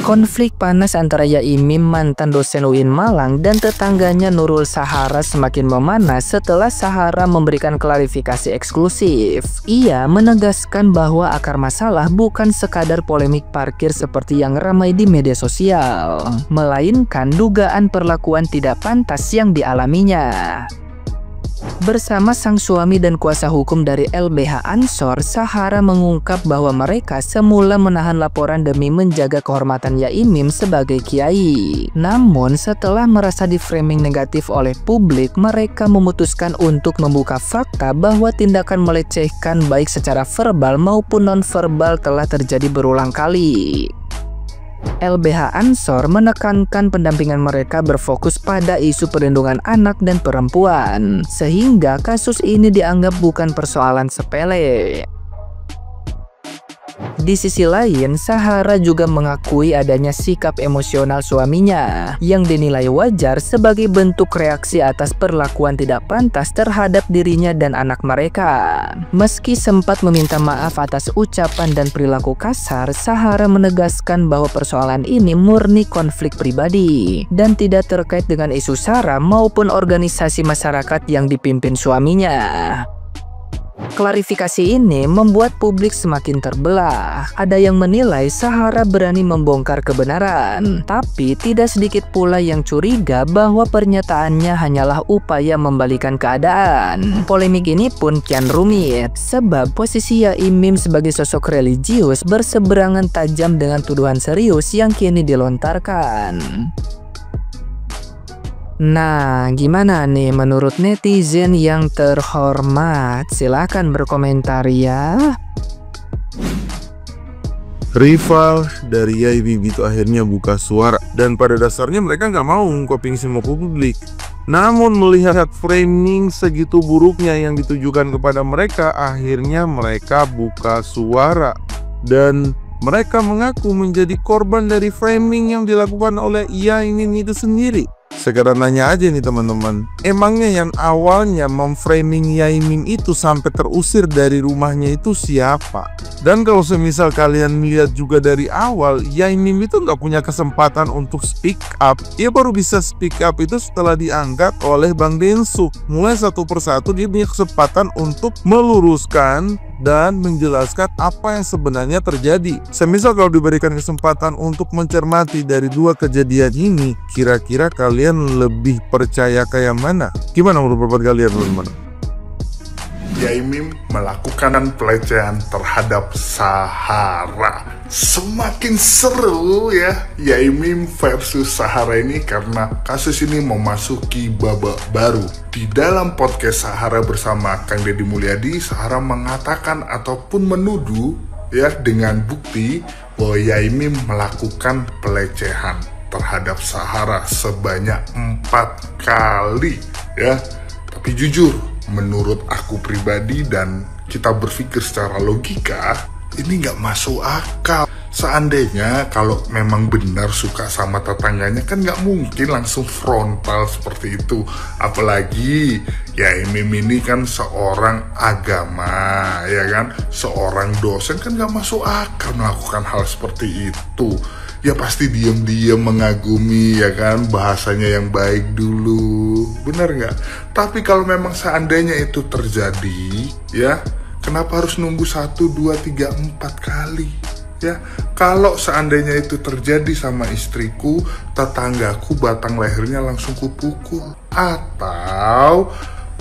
Konflik panas antara Yaimim, mantan dosen UIN Malang, dan tetangganya Nurul Sahara semakin memanas setelah Sahara memberikan klarifikasi eksklusif. Ia menegaskan bahwa akar masalah bukan sekadar polemik parkir seperti yang ramai di media sosial, melainkan dugaan perlakuan tidak pantas yang dialaminya. Bersama sang suami dan kuasa hukum dari LBH Ansor, Sahara mengungkap bahwa mereka semula menahan laporan demi menjaga kehormatan Yaimim sebagai kiai. Namun setelah merasa di-framing negatif oleh publik, mereka memutuskan untuk membuka fakta bahwa tindakan melecehkan baik secara verbal maupun non-verbal telah terjadi berulang kali. LBH Ansor menekankan pendampingan mereka berfokus pada isu perlindungan anak dan perempuan, sehingga kasus ini dianggap bukan persoalan sepele. Di sisi lain, Sahara juga mengakui adanya sikap emosional suaminya yang dinilai wajar sebagai bentuk reaksi atas perlakuan tidak pantas terhadap dirinya dan anak mereka. Meski sempat meminta maaf atas ucapan dan perilaku kasar, Sahara menegaskan bahwa persoalan ini murni konflik pribadi dan tidak terkait dengan isu SARA maupun organisasi masyarakat yang dipimpin suaminya. Klarifikasi ini membuat publik semakin terbelah. Ada yang menilai Sahara berani membongkar kebenaran, tapi tidak sedikit pula yang curiga bahwa pernyataannya hanyalah upaya membalikan keadaan. Polemik ini pun kian rumit, sebab posisi Yaimim sebagai sosok religius berseberangan tajam dengan tuduhan serius yang kini dilontarkan. Nah, gimana nih menurut netizen yang terhormat? Silahkan berkomentar ya. Rival dari Yaimim itu akhirnya buka suara, dan pada dasarnya mereka nggak mau ngungkapin semua publik. Namun melihat framing segitu buruknya yang ditujukan kepada mereka, akhirnya mereka buka suara. Dan mereka mengaku menjadi korban dari framing yang dilakukan oleh Yaimim itu sendiri. Sekarang nanya aja nih teman-teman, emangnya yang awalnya memframing Yaimim itu sampai terusir dari rumahnya itu siapa? Dan kalau semisal kalian lihat juga dari awal, Yaimim itu nggak punya kesempatan untuk speak up. Ia baru bisa speak up itu setelah diangkat oleh Bang Densu. Mulai satu persatu dia punya kesempatan untuk meluruskan dan menjelaskan apa yang sebenarnya terjadi. Semisal kalau diberikan kesempatan untuk mencermati dari dua kejadian ini, kira-kira kalian lebih percaya kayak mana? Gimana menurut pendapat kalian, teman-teman? Yaimim melakukan pelecehan terhadap Sahara. Semakin seru ya Yaimim versus Sahara ini, karena kasus ini memasuki babak baru. Di dalam podcast Sahara bersama Kang Deddy Mulyadi, Sahara mengatakan ataupun menuduh ya dengan bukti bahwa Yaimim melakukan pelecehan terhadap Sahara sebanyak 4 kali ya. Tapi jujur, menurut aku pribadi dan kita berpikir secara logika, ini nggak masuk akal. Seandainya kalau memang benar suka sama tetangganya, kan nggak mungkin langsung frontal seperti itu. Apalagi Yaimim ini kan seorang agama, ya kan, seorang dosen, kan nggak masuk akal melakukan hal seperti itu. Ya pasti diam-diam mengagumi, ya kan, bahasanya yang baik dulu, benar nggak? Tapi kalau memang seandainya itu terjadi, ya kenapa harus nunggu 1, 2, 3, 4 kali? Ya, kalau seandainya itu terjadi sama istriku, tetanggaku batang lehernya langsung kupukul, atau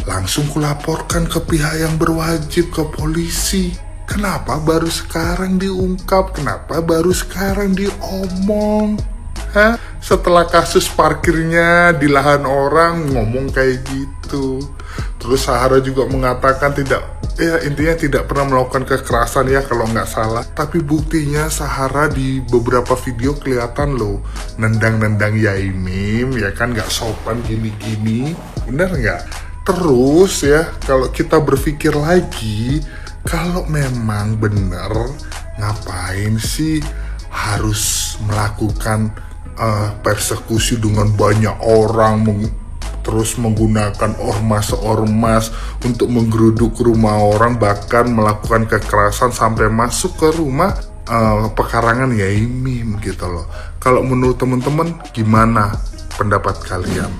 langsung kulaporkan ke pihak yang berwajib, ke polisi. Kenapa baru sekarang diungkap? Kenapa baru sekarang diomong? Hah? Setelah kasus parkirnya di lahan orang ngomong kayak gitu. Terus Sahara juga mengatakan intinya tidak pernah melakukan kekerasan ya kalau nggak salah. Tapi buktinya Sahara di beberapa video kelihatan loh nendang-nendang Yaimim, ya kan, nggak sopan gini-gini, bener nggak? Terus ya kalau kita berpikir lagi, kalau memang benar, ngapain sih harus melakukan persekusi dengan banyak orang, terus menggunakan ormas-ormas untuk menggeruduk rumah orang, bahkan melakukan kekerasan sampai masuk ke rumah pekarangan Yai Mim gitu loh. Kalau menurut teman-teman gimana pendapat kalian?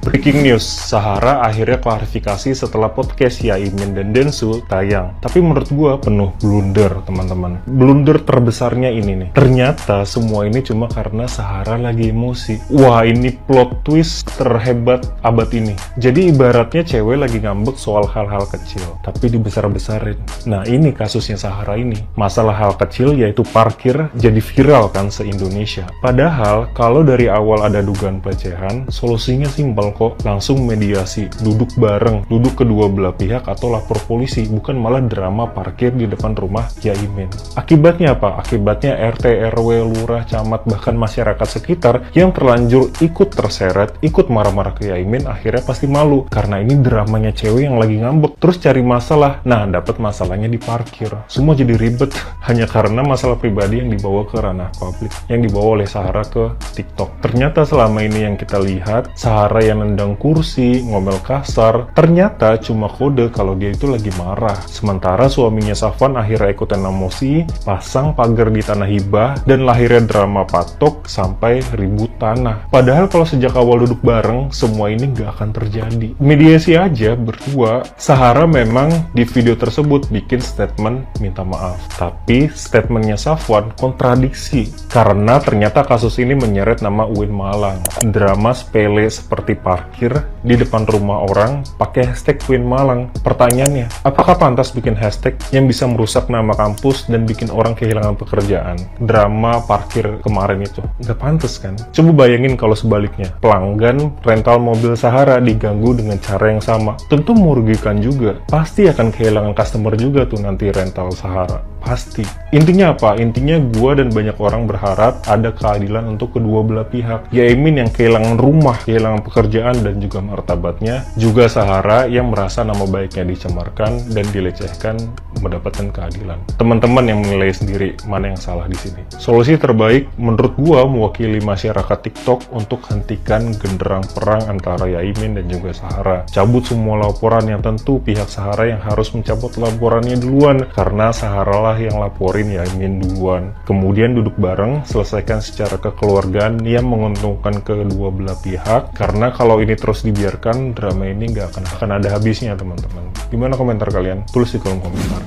Breaking news, Sahara akhirnya klarifikasi setelah podcast Yaimin dan Densu tayang. Tapi menurut gua penuh blunder, teman-teman. Blunder terbesarnya ini nih. Ternyata semua ini cuma karena Sahara lagi emosi. Wah, ini plot twist terhebat abad ini. Jadi ibaratnya cewek lagi ngambek soal hal-hal kecil, tapi dibesar-besarin. Nah, ini kasusnya Sahara ini. Masalah hal kecil yaitu parkir jadi viral kan se-Indonesia. Padahal kalau dari awal ada dugaan pelecehan, solusinya simpel kok, langsung mediasi, duduk bareng, duduk kedua belah pihak atau lapor polisi, bukan malah drama parkir di depan rumah Yaimin. Akibatnya apa? Akibatnya RT, RW, lurah, camat, bahkan masyarakat sekitar yang terlanjur ikut terseret, ikut marah-marah ke Yaimin, akhirnya pasti malu, karena ini dramanya cewek yang lagi ngambek, terus cari masalah, nah dapat masalahnya di parkir. Semua jadi ribet, hanya karena masalah pribadi yang dibawa ke ranah publik, yang dibawa oleh Sahara ke TikTok. Ternyata selama ini yang kita lihat, Sahara yang nendang kursi, ngomel kasar, ternyata cuma kode kalau dia itu lagi marah. Sementara suaminya Safwan akhirnya ikutan emosi, pasang pagar di tanah hibah, dan lahirnya drama patok sampai ribut tanah. Padahal kalau sejak awal duduk bareng, semua ini nggak akan terjadi. Mediasi aja berdua. Sahara memang di video tersebut bikin statement minta maaf. Tapi statementnya Safwan kontradiksi, karena ternyata kasus ini menyeret nama UIN Malang. Drama sepele seperti parkir di depan rumah orang pakai hashtag UIN Malang. Pertanyaannya, apakah pantas bikin hashtag yang bisa merusak nama kampus dan bikin orang kehilangan pekerjaan? Drama parkir kemarin itu nggak pantas kan? Coba bayangin kalau sebaliknya, pelanggan rental mobil Sahara diganggu dengan cara yang sama, tentu merugikan juga. Pasti akan kehilangan customer juga tuh nanti rental Sahara. Pasti. Intinya apa? Intinya gua dan banyak orang berharap ada keadilan untuk kedua belah pihak. Yaimin yang kehilangan rumah, kehilangan pekerjaan dan juga martabatnya, juga Sahara yang merasa nama baiknya dicemarkan dan dilecehkan mendapatkan keadilan. Teman-teman yang menilai sendiri mana yang salah di sini. Solusi terbaik menurut gua mewakili masyarakat TikTok untuk hentikan genderang perang antara Yaimin dan juga Sahara. Cabut semua laporan, yang tentu pihak Sahara yang harus mencabut laporannya duluan, karena Sahara lah yang laporin Yaimin duluan. Kemudian duduk bareng, selesaikan secara kekeluargaan yang menguntungkan kedua belah pihak, karena kalau ini terus dibiarkan, drama ini nggak akan ada habisnya, teman-teman. Gimana komentar kalian? Tulis di kolom komentar.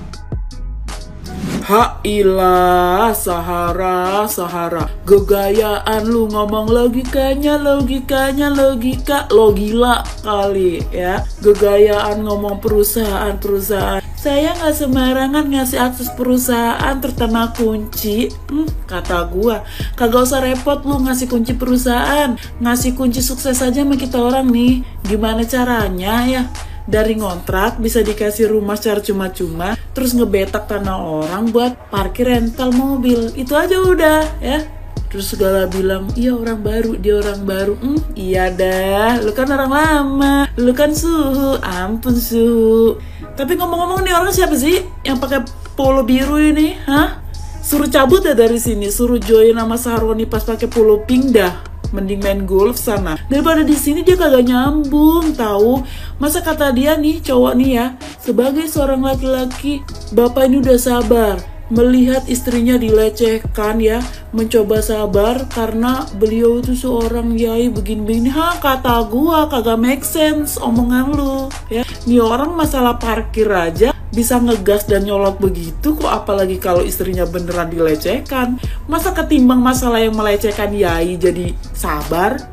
Hailah Sahara, gegayaan lu ngomong logika, lo gila kali ya. Gegayaan ngomong perusahaan. Saya nggak sembarangan ngasih akses perusahaan terkena kunci. Kata gua, kagak usah repot lu ngasih kunci perusahaan. Ngasih kunci sukses aja sama kita orang nih. Gimana caranya ya? Dari ngontrak bisa dikasih rumah secara cuma-cuma, terus ngebetak tanah orang buat parkir rental mobil. Itu aja udah ya. Terus segala bilang, iya orang baru, dia orang baru. Iya dah, lu kan orang lama, lu kan suhu, ampun suhu. Tapi ngomong-ngomong nih orang siapa sih yang pakai polo biru ini, hah? Suruh cabut ya dari sini, suruh join nama Saharoni pas pakai polo pink dah. Mending main golf sana daripada di sini. Dia kagak nyambung tahu. Masa kata dia nih, cowok nih ya, sebagai seorang laki-laki, bapak ini udah sabar melihat istrinya dilecehkan ya, mencoba sabar karena beliau itu seorang yai begini-begini. Kata gua kagak make sense omongan lu ya. Nih orang masalah parkir aja bisa ngegas dan nyolot begitu kok, apalagi kalau istrinya beneran dilecehkan. Masa ketimbang masalah yang melecehkan yai jadi sabar?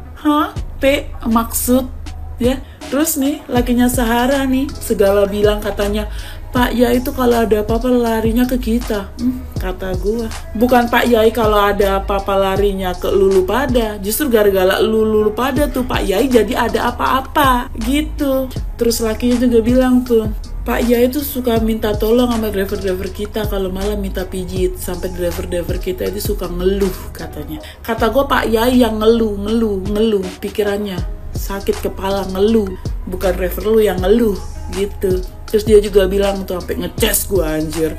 Maksud ya. Terus nih lakinya Sahara nih segala bilang katanya, Pak Yai itu kalau ada apa-apa larinya ke kita. Kata gua, bukan Pak Yai kalau ada apa-apa larinya ke Lulu Pada. Justru gara-gara Lulu Pada tuh Pak Yai jadi ada apa-apa gitu. Terus lakinya juga bilang tuh, Pak Yai itu suka minta tolong sama driver-driver kita kalau malam minta pijit. Sampai driver-driver kita itu suka ngeluh katanya. Kata gue Pak Yai yang ngeluh pikirannya. Sakit kepala ngeluh. Bukan driver lu yang ngeluh gitu. Terus dia juga bilang tuh sampai ngeces gue anjir.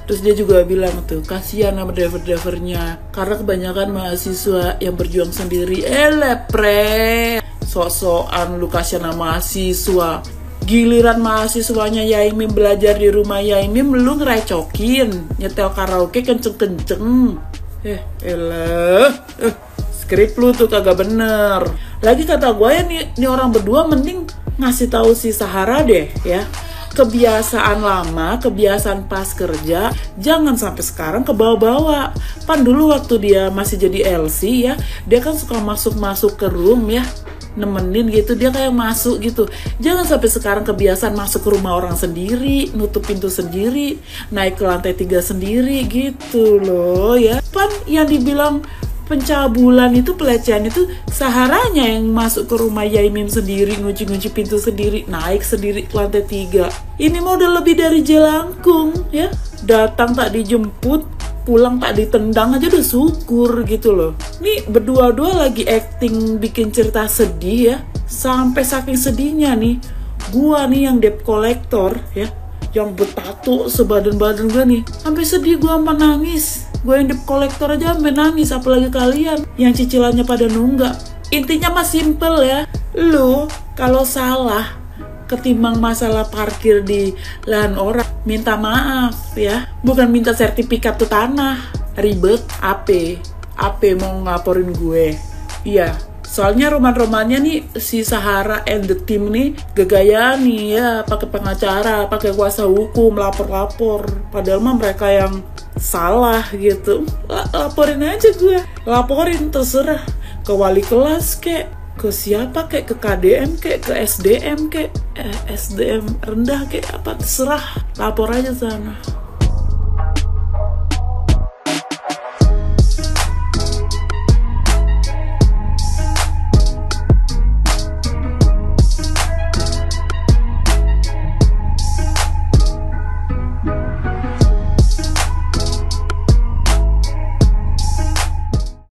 Terus dia juga bilang tuh kasihan sama driver-drivernya karena kebanyakan mahasiswa yang berjuang sendiri. Lepre sok-sokan lu kasihan sama mahasiswa. Giliran mahasiswanya Yaimim belajar di rumah Yaimim, lu ngerecokin, nyetel karaoke kenceng-kenceng. Skrip lu tuh kagak bener. Lagi kata gue ya, nih orang berdua mending ngasih tahu si Sahara deh ya. Kebiasaan lama, kebiasaan pas kerja, jangan sampai sekarang kebawa-bawa. Pan dulu waktu dia masih jadi LC ya, dia kan suka masuk-masuk ke room ya, nemenin gitu, dia kayak masuk gitu. Jangan sampai sekarang kebiasaan masuk ke rumah orang sendiri, nutup pintu sendiri, naik ke lantai 3 sendiri gitu loh ya. Pan yang dibilang pencabulan itu, pelecehan itu, Saharanya yang masuk ke rumah Yaimim sendiri, ngunci-ngunci pintu sendiri, naik sendiri ke lantai 3. Ini mau udah lebih dari jelangkung ya. Datang tak dijemput, pulang tak ditendang aja udah syukur gitu loh. Nih berdua-dua lagi acting bikin cerita sedih ya. Sampai saking sedihnya nih, gua nih yang debt collector ya, yang bertato sebadan-badan gue nih, sampai sedih gue sampai nangis. Gue yang debt collector aja sampai nangis, apalagi kalian yang cicilannya pada nunggak. Intinya mah simple ya, lu kalau salah ketimbang masalah parkir di lahan orang, minta maaf ya, bukan minta sertifikat tuh tanah. Ribet. AP mau ngelaporin gue. Iya, soalnya roman-romannya nih si Sahara and the team nih gegayaan nih ya, pakai pengacara, pakai kuasa hukum, lapor-lapor. Padahal mah mereka yang salah gitu. Laporin aja gue, laporin terserah ke wali kelas kek, ke siapa kek, ke KDM kek, ke SDM kek, SDM rendah kek, apa terserah, lapor aja sana.